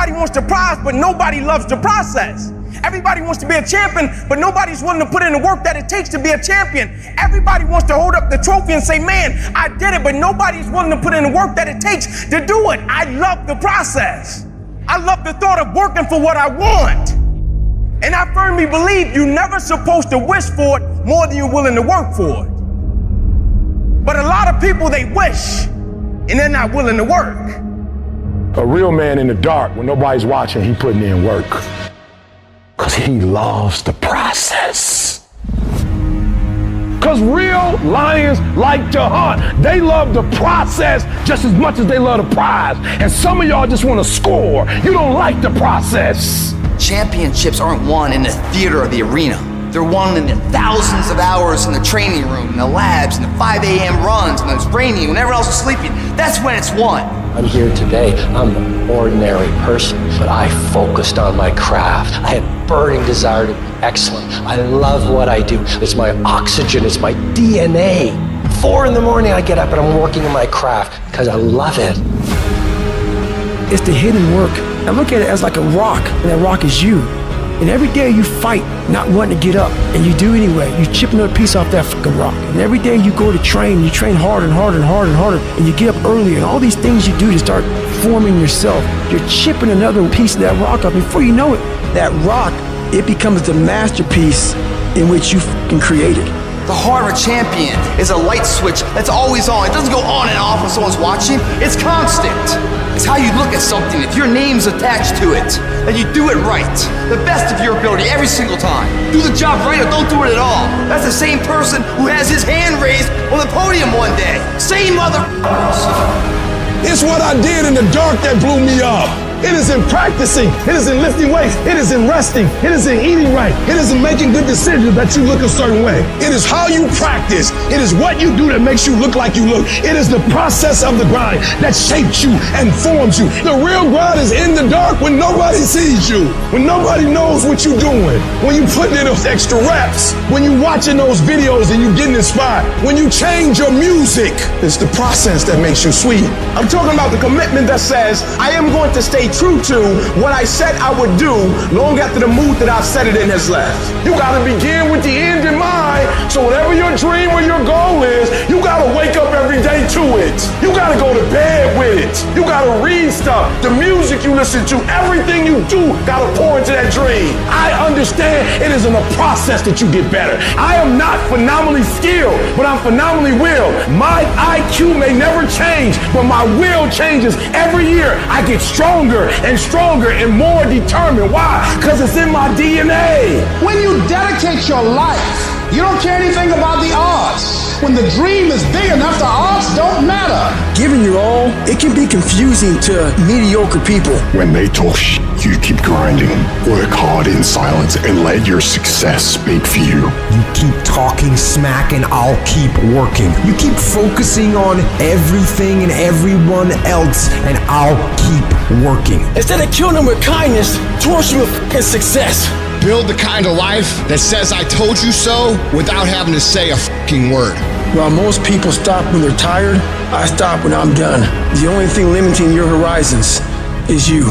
Everybody wants the prize, but nobody loves the process. Everybody wants to be a champion, but nobody's willing to put in the work that it takes to be a champion. Everybody wants to hold up the trophy and say, man, I did it, but nobody's willing to put in the work that it takes to do it. I love the process. I love the thought of working for what I want. And I firmly believe you're never supposed to wish for it more than you're willing to work for it. But a lot of people, they wish, and they're not willing to work. A real man in the dark, when nobody's watching, he putting in work. Because he loves the process. Because real lions like to hunt. They love the process just as much as they love the prize. And some of y'all just want to score. You don't like the process. Championships aren't won in the theater or the arena. They're won in the thousands of hours in the training room, in the labs, in the 5 a.m. runs, when it's raining, when everyone else is sleeping. That's when it's won. I'm here today. I'm an ordinary person, but I focused on my craft. I had burning desire to be excellent. I love what I do. It's my oxygen. It's my DNA. 4 in the morning, I get up and I'm working in my craft because I love it. It's the hidden work. I look at it as like a rock, and that rock is you. And every day you fight not wanting to get up, and you do anyway. You chip another piece off that fucking rock. And every day you go to train, you train harder and harder and harder and harder, and you get up earlier, and all these things you do to start forming yourself. You're chipping another piece of that rock up. Before you know it, that rock, it becomes the masterpiece in which you fucking created. The heart of a champion is a light switch that's always on. It doesn't go on and off when someone's watching. It's constant. It's how you look at something. If your name's attached to it, then you do it right. The best of your ability every single time. Do the job right or don't do it at all. That's the same person who has his hand raised on the podium one day. Same motherfuckers. It's what I did in the dark that blew me up. It is in practicing. It is in lifting weights. It is in resting. It is in eating right. It is in making good decisions that you look a certain way. It is how you practice. It is what you do that makes you look like you look. It is the process of the grind that shapes you and forms you. The real grind is in the dark when nobody sees you, when nobody knows what you're doing, when you put in those extra reps, when you watching those videos and you getting inspired, when you change your music. It's the process that makes you sweet. I'm talking about the commitment that says, I am going to stay true to what I said I would do long after the mood that I've set it in has left. You gotta begin with the end in mind, so whatever your dream or your goal is, you gotta wake up every day to it. You gotta go to bed with it. You gotta read stuff. The music you listen to, everything you do gotta pour into that dream. I understand it is in a process that you get better. I am not phenomenally skilled, but I'm phenomenally willed. My IQ may never change, but my will changes every year. I get stronger and stronger and more determined. Why? Because it's in my DNA. When you dedicate your life, you don't care anything about the odds. When the dream is big enough, the odds don't matter. Giving your all, it can be confusing to mediocre people. When they talk shit, you keep grinding. Work hard in silence and let your success speak for you. You keep talking smack and I'll keep working. You keep focusing on everything and everyone else and I'll keep working. Instead of killing them with kindness, torch them with fucking success. Build the kind of life that says I told you so without having to say a fucking word. While most people stop when they're tired, I stop when I'm done. The only thing limiting your horizons is you.